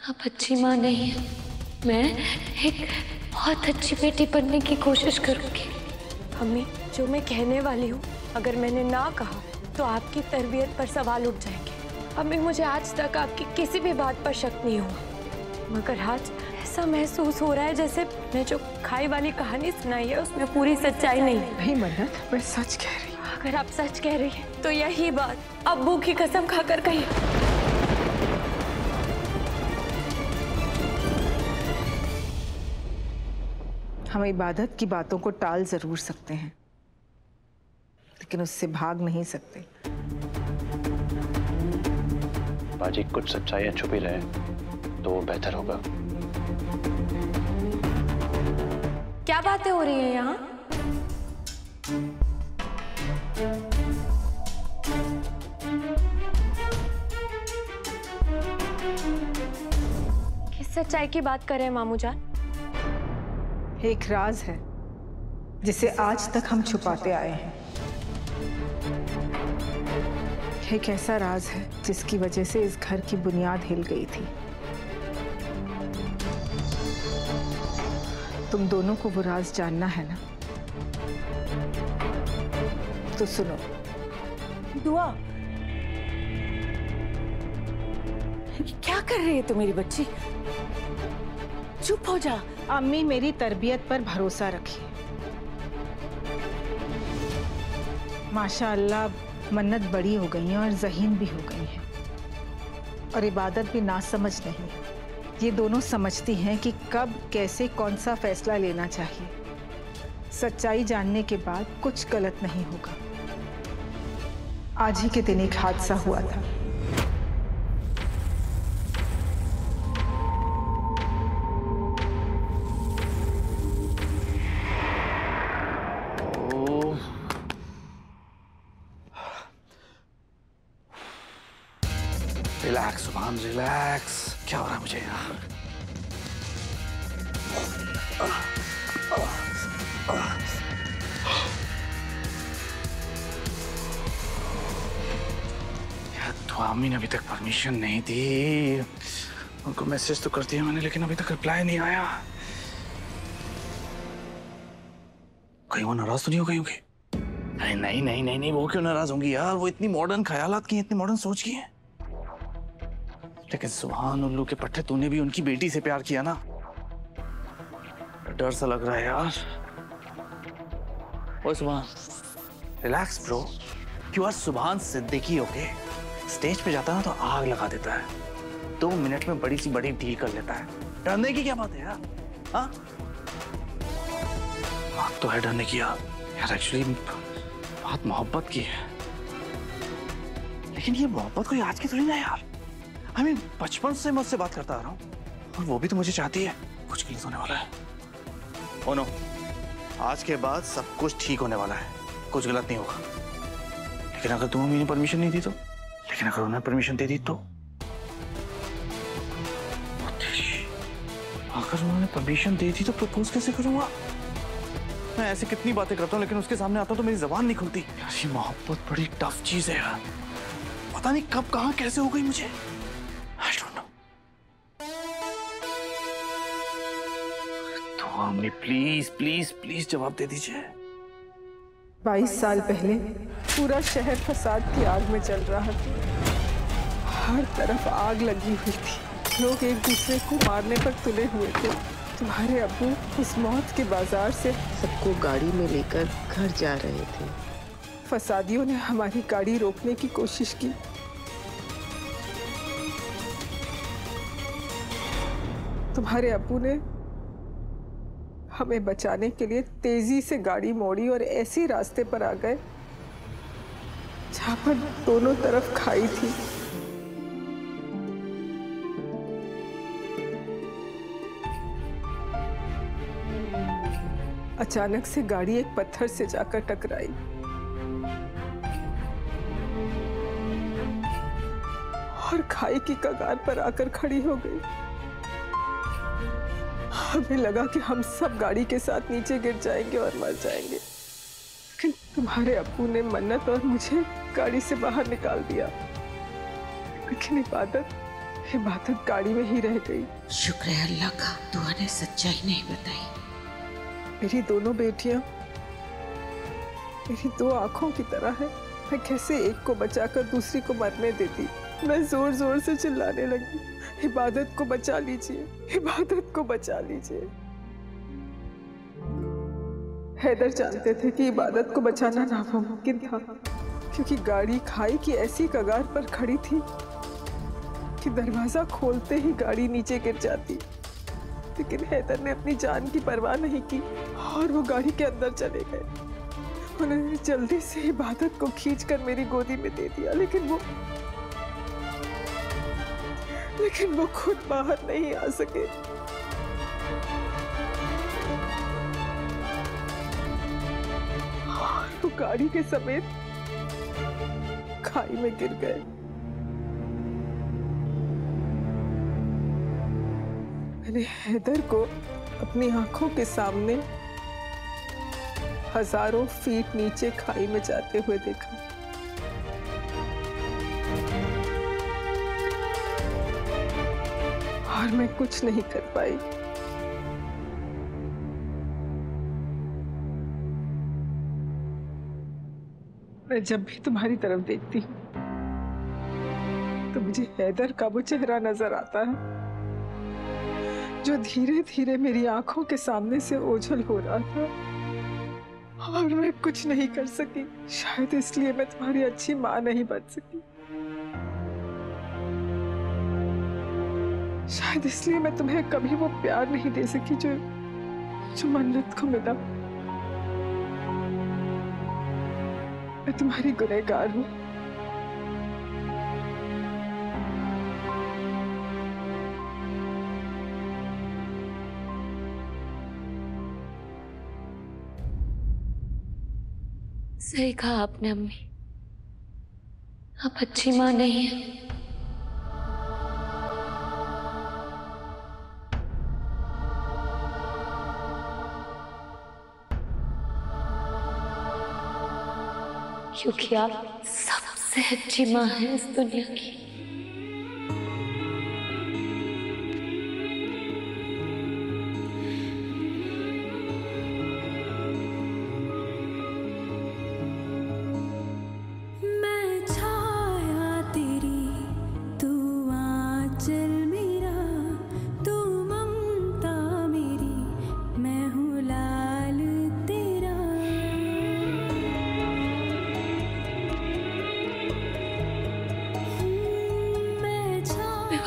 आप अच्छी माँ नहीं है। मैं एक बहुत अच्छी बेटी बनने की कोशिश करूंगी। अम्मी, जो मैं कहने वाली हूँ, अगर मैंने ना कहा तो आपकी तरबियत पर सवाल उठ जाएंगे। अम्मी, मुझे आज तक आपकी किसी भी बात पर शक नहीं हुआ, मगर आज ऐसा महसूस हो रहा है जैसे मैं जो खाई वाली कहानी सुनाई है उसमें पूरी सच्चाई नहीं है। नहीं मन्नत, मैं सच कह रही हूँ। अगर आप सच कह रही हैं तो यही बात अब्बू की कसम खाकर कहिए। हम इबादत की बातों को टाल जरूर सकते हैं, लेकिन उससे भाग नहीं सकते। बाजी, कुछ सच्चाइयां छुपी रहे तो बेहतर होगा। क्या बातें हो रही हैं यहाँ? किस सच्चाई की बात कर रहे हैं मामू जान? एक राज है जिसे आज तक हम छुपाते आए हैं। एक ऐसा राज है जिसकी वजह से इस घर की बुनियाद हिल गई थी। तुम दोनों को वो राज जानना है ना? तो सुनो। दुआ, क्या कर रही है तू मेरी बच्ची? चुप हो जा। अम्मी, मेरी तरबियत पर भरोसा रखिए। माशाअल्लाह मन्नत बड़ी हो गई है और ज़हीन भी हो गई है, और इबादत भी नासमझ नहीं है। ये दोनों समझती हैं कि कब कैसे कौन सा फैसला लेना चाहिए। सच्चाई जानने के बाद कुछ गलत नहीं होगा। आज ही के दिन एक हादसा हुआ था। रिलैक्स सुभान, रिलैक्स। क्या हो रहा है मुझे यार? यार, तो अम्मी ने अभी तक परमिशन नहीं दी। उनको मैसेज तो कर दिया मैंने, लेकिन अभी तक रिप्लाई नहीं आया। कहीं वो नाराज तो नहीं हो गई होगी? नहीं नहीं नहीं नहीं नहीं, वो क्यों नाराज होंगी यार? वो इतनी मॉडर्न ख्यालात की, इतनी मॉडर्न सोच की है। लेकिन सुभान उल्लू के पट्टे, तूने भी उनकी बेटी से प्यार किया ना? डर सा लग रहा है यार। ओए सुभान, रिलैक्स ब्रो। यू आर सुभान सिद्दीकी, ओके? स्टेज पे जाता है ना तो आग लगा देता है। 2 मिनट में बड़ी सी बड़ी डील कर लेता है। डरने की क्या बात है यार? हाँ, बात तो है डरने की यार। एक्चुअली बात मोहब्बत की है, लेकिन ये मोहब्बत कोई आज की थोड़ी ना यार। I mean, बचपन से मैं उससे बात करता आ रहा हूँ, और वो भी तो मुझे चाहती है। कुछ गलत होने वाला है। ओ नो, आज के बाद सब कुछ ठीक होने वाला है, कुछ गलत नहीं होगा। लेकिन अगर तुम मम्मी ने परमिशन नहीं दी तो? लेकिन अगर उन्होंने परमिशन दे दी तो? अगर उन्होंने परमिशन दे दी तो प्रपोज कैसे करूंगा? मैं ऐसे कितनी बातें करता हूँ, लेकिन उसके सामने आता हूँ तो मेरी जबान नहीं खुलती। यार, ये मोहब्बत बड़ी टफ चीज है यार। पता नहीं कब कहाँ कैसे हो गई मुझे। I don't know. तो अम्मी प्लीज प्लीज प्लीज जवाब दे दीजिए। 22 साल पहले पूरा शहर फसाद की आग में जल रहा था। हर तरफ आग लगी हुई थी। लोग एक दूसरे को मारने पर तुले हुए थे। तुम्हारे अब्बू उस मौत के बाजार से सबको गाड़ी में लेकर घर जा रहे थे। फसादियों ने हमारी गाड़ी रोकने की कोशिश की। तुम्हारे अब्बू ने हमें बचाने के लिए तेजी से गाड़ी मोड़ी और ऐसे रास्ते पर आ गए जहां पर दोनों तरफ खाई थी। अचानक से गाड़ी एक पत्थर से जाकर टकराई। और खाई की कगार पर आकर खड़ी हो गई। हमें लगा कि हम सब गाड़ी के साथ नीचे गिर जाएंगे और मर जाएंगे, लेकिन तुम्हारे अब्बू ने मन्नत और मुझे गाड़ी से बाहर निकाल दिया। लेकिन इबादत इबादत गाड़ी में ही रह गई। शुक्र है अल्लाह का, दुआ ने सच्चाई नहीं बताई। मेरी दोनों बेटियां मेरी दो आंखों की तरह है। मैं कैसे एक को बचाकर दूसरी को मरने देती। मैं जोर जोर से चिल्लाने लगी, इबादत को बचा लीजिए, इबादत को बचा लीजिए। हैदर जानते थे कि इबादत को बचाना नामुमकिन था, क्योंकि गाड़ी खाई की ऐसी कगार पर खड़ी थी कि दरवाजा खोलते ही गाड़ी नीचे गिर जाती। लेकिन हैदर ने अपनी जान की परवाह नहीं की और वो गाड़ी के अंदर चले गए। उन्होंने जल्दी से इबादत को खींचकर मेरी गोदी में दे दिया, लेकिन वो खुद बाहर नहीं आ सके। वो गाड़ी के समेत खाई में गिर गए। मैंने हैदर को अपनी आंखों के सामने हजारों फीट नीचे खाई में जाते हुए देखा। और मैं कुछ नहीं कर पाई। मैं जब भी तुम्हारी तरफ देखती हूँ तो मुझे हैदर का वो चेहरा नजर आता है जो धीरे धीरे मेरी आंखों के सामने से ओझल हो रहा था, और मैं कुछ नहीं कर सकी। शायद इसलिए मैं तुम्हारी अच्छी माँ नहीं बन सकी। शायद इसलिए मैं तुम्हें कभी वो प्यार नहीं दे सकी जो मन्नत को मिला। मैं तुम्हारी गुनहगार हूँ। सही कहा आपने अम्मी, आप अच्छी माँ नहीं है। क्योंकि आप सबसे अच्छी माँ हैं इस दुनिया की।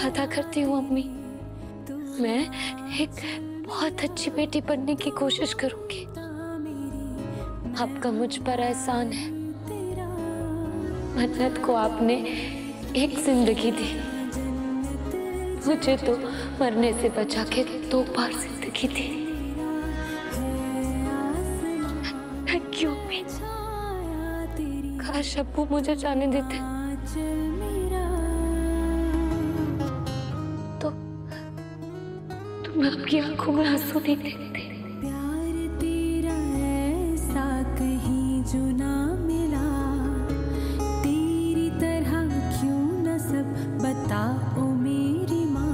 वादा करती हूँ अम्मी, मैं एक बहुत अच्छी बेटी बनने की कोशिश करूंगी। आपका मुझ पर एहसान है। मन्नत को आपने एक जिंदगी दी, मुझे तो मरने से बचा के 2 बार जिंदगी दी। थैंक यू अम्मी। काश अब्बू मुझे जाने देते मैं आपकी आंखों में आंसू नहीं देखती। प्यार तेरा ऐसा कहीं जो ना मिला, तेरी तरह क्यों न सब बताओ मेरी माँ।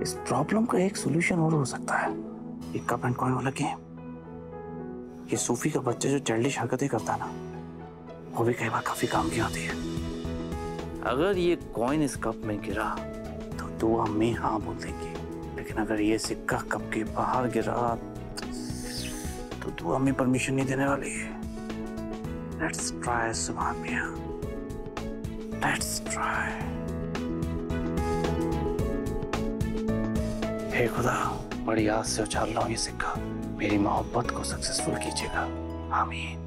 इस प्रॉब्लम का एक सॉल्यूशन और हो सकता है, ये कप एंड कॉइन वाला गेम। ये सूफी का बच्चा जो चाइल्डिश हरकतें करता है ना, वो भी कई बार काफी काम की होती है। अगर ये कॉइन इस कप में गिरा तो 2 अम्मी हाँ बोल देंगी, लेकिन अगर ये सिक्का कप के बाहर गिरा तो 2 अम्मी परमिशन नहीं देने वाली है। लेट्स ट्राई सुभान मियां, लेट्स ट्राई। हे खुदा, बड़ी आस से उछाल रहा हूं ये सिक्का, मेरी मोहब्बत को सक्सेसफुल कीजिएगा, आमीन।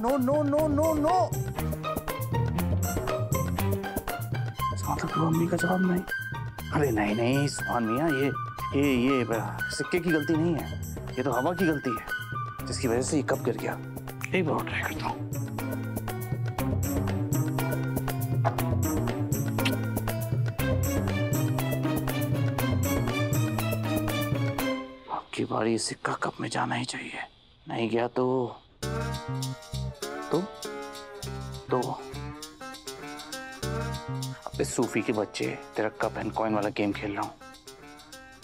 No no no no no. मतलब तो अम्मी का जवाब नहीं। अरे नहीं नहीं सुभान मियाँ, ये सिक्के की गलती नहीं है, ये तो हवा की गलती है जिसकी वजह से ये कप गिर गया। एक बार ट्राई करता हूँ। आपकी बारी, सिक्का कप में जाना ही चाहिए, नहीं गया तो अबे सूफी के बच्चे, तेरा कप एंड कॉइन वाला गेम खेल रहा हूँ।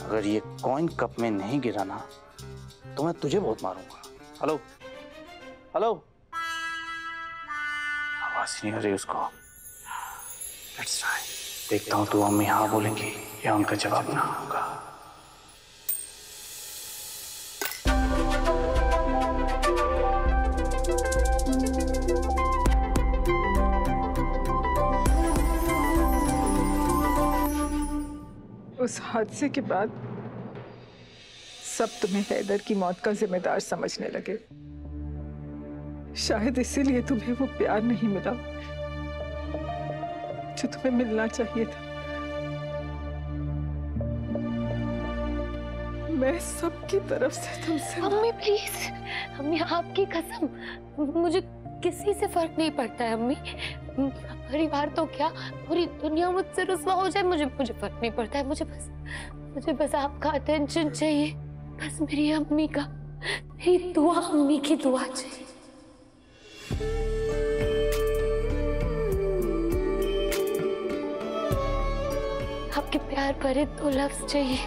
अगर ये कॉइन कप में नहीं गिरा ना तो मैं तुझे बहुत मारूंगा। हेलो हेलो, आवाज नहीं आ रही उसको। Let's try. देखता हूँ तू अम्मी हाँ बोलेंगी या उनका जवाब ना होगा। उस हादसे के बाद सब तुम्हें हैदर की मौत का जिम्मेदार समझने लगे। शायद इसीलिए तुम्हें वो प्यार नहीं मिला जो तुम्हें मिलना चाहिए था। मैं सबकी तरफ से तुमसे। अम्मी प्लीज, अम्मी आपकी कसम, मुझे किसी से फर्क नहीं पड़ता है अम्मी। परिवार तो क्या, पूरी दुनिया मुझसे रुस्वा हो जाए, मुझे फर्क नहीं पड़ता है। मुझे बस आपका अटेंशन चाहिए, बस मेरी अम्मी का, मेरी दुआ, अम्मी की दुआ चाहिए। आपके प्यार भरे 2 लफ्ज चाहिए,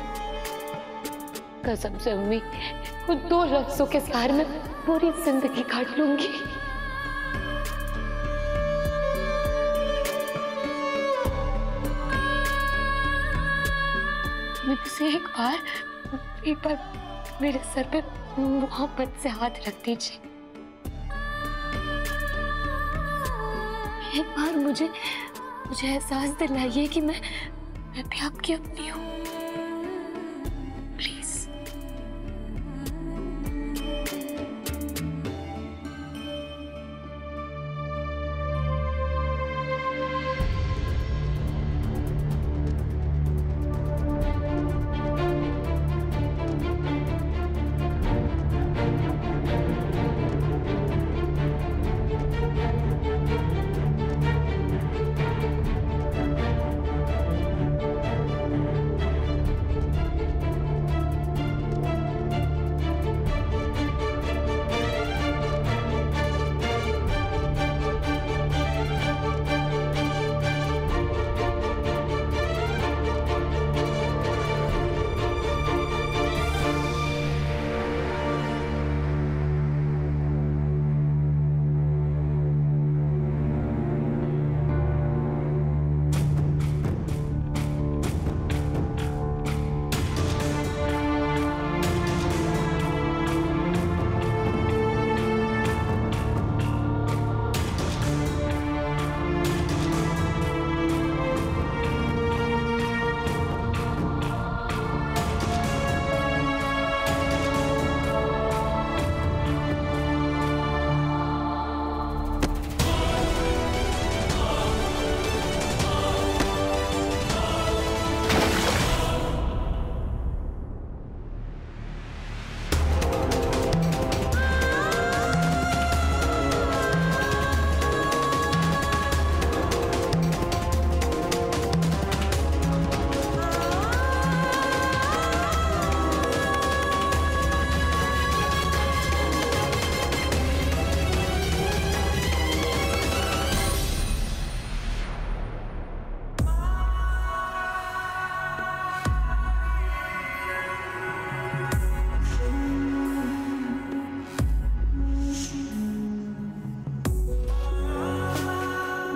कसम से अम्मी, उन 2 लफ्जों के सहारे में पूरी जिंदगी काट लूंगी। एक बार मेरे सर पे मोहब्बत से हाथ रख दीजिए। एक बार मुझे एहसास दिलाइए कि मैं भी आपकी अपनी हूँ, प्लीज।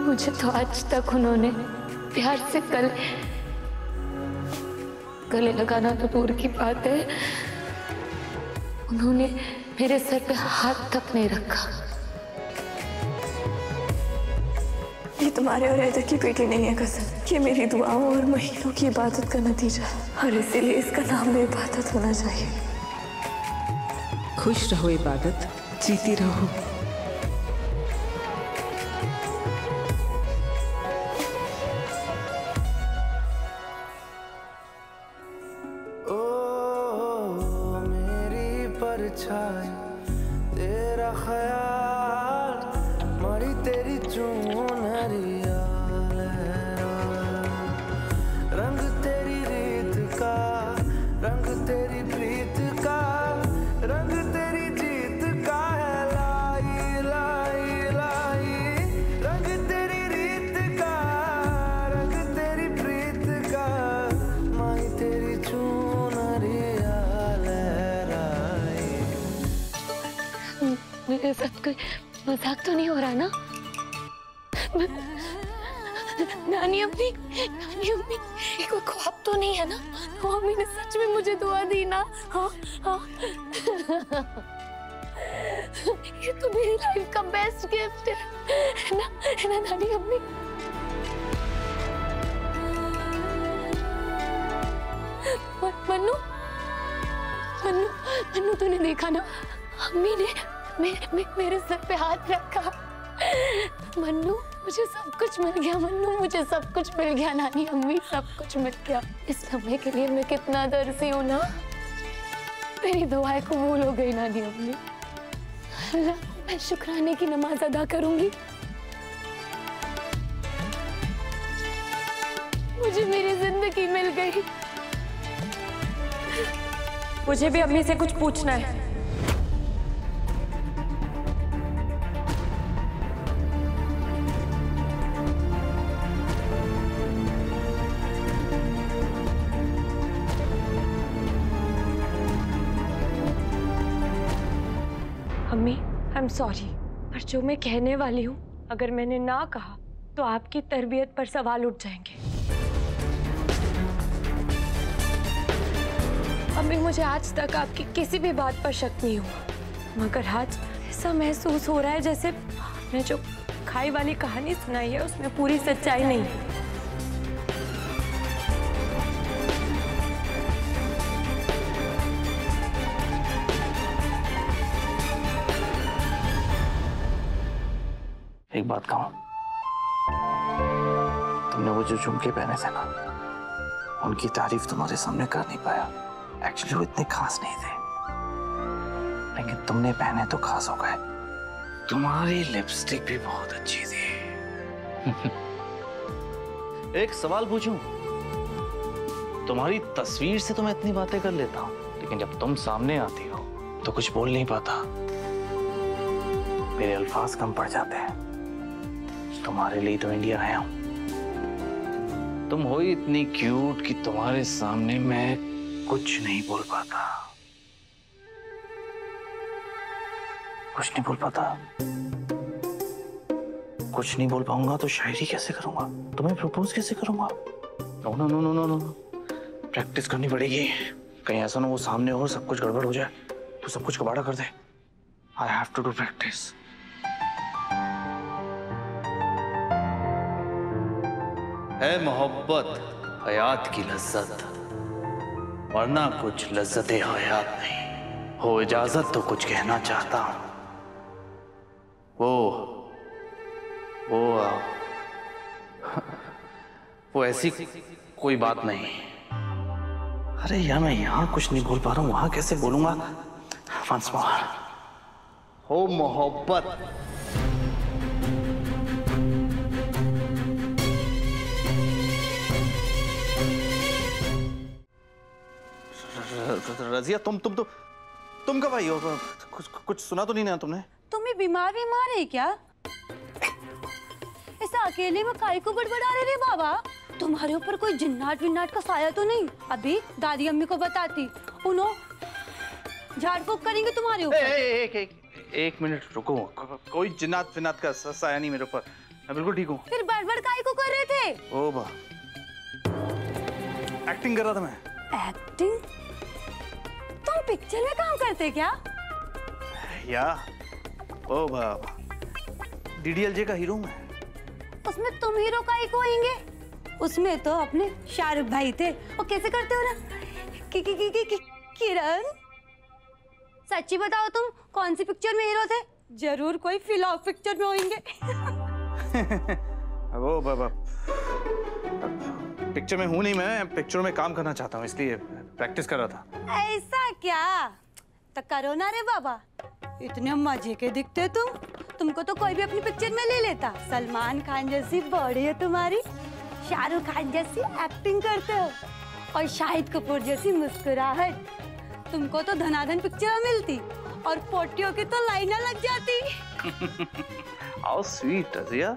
मुझे तो आज तक उन्होंने प्यार से गले लगाना तो दूर की बात है, उन्होंने मेरे सर पे हाथ तक नहीं रखा। ये तुम्हारे और हैदर की बेटी नहीं है कसम, ये मेरी दुआओं और महीनों की इबादत का नतीजा है और इसीलिए इसका नाम भी इबादत होना चाहिए। खुश रहो इबादत, जीती रहो। मजाक तो नहीं हो रहा ना? नानी अम्मी, ये कोई ख्वाब तो नहीं है ना? मम्मी ने सच में मुझे दुआ दी ना? हाँ हाँ। ये तो मेरी लाइफ का बेस्ट गिफ्ट है ना नानी अम्मी? मन्नू, मन्नू, मन्नू तूने देखा ना? अम्मी ने मेरे सर पे हाथ रखा। मन्नू, मुझे सब कुछ मिल गया। मन्नू, मुझे सब कुछ मिल गया। नानी अम्मी, सब कुछ मिल गया। इस लम्हे के लिए मैं कितना तरसी हूँ ना। मेरी दुआएं कबूल हो गई नानी अम्मी। अल्लाह, मैं शुक्राने की नमाज अदा करूंगी। मुझे मेरी जिंदगी मिल गई। मुझे भी अम्मी से कुछ पूछना है। अम्मी, आई एम सॉरी, पर जो मैं कहने वाली हूँ, अगर मैंने ना कहा तो आपकी तरबियत पर सवाल उठ जाएंगे। अम्मी, मुझे आज तक आपकी किसी भी बात पर शक नहीं हुआ, मगर आज ऐसा महसूस हो रहा है जैसे आपने जो खाई वाली कहानी सुनाई है उसमें पूरी सच्चाई नहीं है। एक बात कहूं, तुमने वो जो झुमके पहने थे ना, उनकी तारीफ तुम्हारे सामने कर नहीं पाया। एक्चुअली वो इतने खास नहीं थे, लेकिन तुमने पहने तो खास हो गए। तुम्हारी लिपस्टिक भी बहुत अच्छी थी। एक सवाल पूछूं? तुम्हारी तस्वीर से तो मैं इतनी बातें कर लेता हूं, लेकिन जब तुम सामने आती हो तो कुछ बोल नहीं पाता। मेरे अल्फाज कम पड़ जाते हैं। तुम्हारे लिए तो इंडिया आया हूं। तुम हो ही इतनी क्यूट कि तुम्हारे सामने मैं कुछ नहीं बोल पाता। कुछ नहीं बोल पाता। कुछ नहीं बोल पाऊंगा तो शायरी कैसे करूंगा? तुम्हें प्रपोज कैसे करूंगा? No no no no no no, practice करनी पड़ेगी। कहीं ऐसा ना वो सामने हो, सब कुछ गड़बड़ हो जाए तो सब कुछ कबाड़ा कर दे। I have to do practice. है मोहब्बत हयात की लज्जत, वरना कुछ लज्जते हयात नहीं। हो इजाजत तो कुछ कहना चाहता हूं। वो ऐसी कोई बात नहीं। अरे यार, मैं यहां कुछ नहीं बोल पा रहा हूं, वहां कैसे बोलूंगा? Once more. हो मोहब्बत रजिया, तुम कब आई हो? कुछ सुना तो नहीं ना तुमने? तुम्हें बीमार है क्या? ऐसा अकेले में काहे को बड़बड़ा रहे रे बाबा? तुम्हारे ऊपर कोई जिन्नात विन्नात का साया तो नहीं? अभी दादी अम्मी को बताती, उन्होंने झाड़ फूक करेंगे तुम्हारे ऊपर। एक मिनट रुको। कोई जिन्नात विन्नात का साया नहीं मेरे ऊपर। मैं बिल्कुल ठीक हूँ। फिर बड़बड़ काहे को कर रहे थे? ओ बा, एक्टिंग कर रहा था मैं। एक्टिंग? तुम पिक्चर में काम करते क्या? या ओ बाबा, डीडीएलजे का हीरो मैं। उसमें तुम हीरो काहे को होंगे? उसमें तो अपने शाहरुख भाई थे। वो कैसे करते हो ना? किरण, सच्ची बताओ, तुम कौन सी पिक्चर में हीरो थे? जरूर कोई फिल्म पिक्चर में होंगे। वो बाबा, पिक्चर में हूँ नहीं मैं, पिक्चर में काम करना चाहता हूँ, इसलिए प्रैक्टिस कर रहा था। ऐसा क्या? तो करो ना रे बाबा, इतने मजे के दिखते तुमको तो कोई भी अपनी पिक्चर में ले लेता। सलमान खान जैसी बॉडी है तुम्हारी, शाहरुख खान जैसी एक्टिंग करते हो, और शाहिद कपूर जैसी मुस्कुराहट। तुमको तो धनाधन पिक्चर मिलती और पोटियों की तो लाइनें लग जाती। आओ स्वीट रजिया,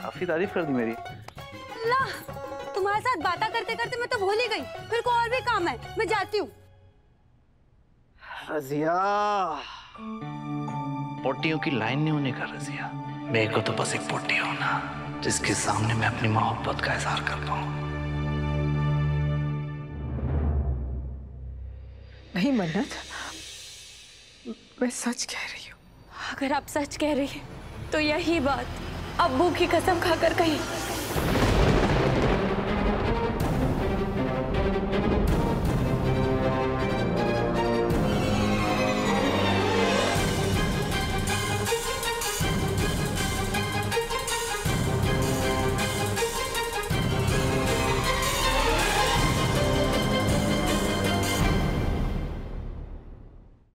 काफी तारीफ कर दी मेरी। अल्लाह, तुम्हारे साथ बातें करते करते मैं तो भूल ही गई। फिर को और भी काम है, मैं जाती हूँ। रजिया, पोटियों की लाइन नहीं होने का रजिया। मेरे को तो बस एक पोटी होना जिसके सामने मैं अपनी मोहब्बत का इजहार कर पाऊं। नहीं मन्नत, मैं सच कह रही हूँ। अगर आप सच कह रही हैं तो यही बात अब्बू की कसम खाकर कही।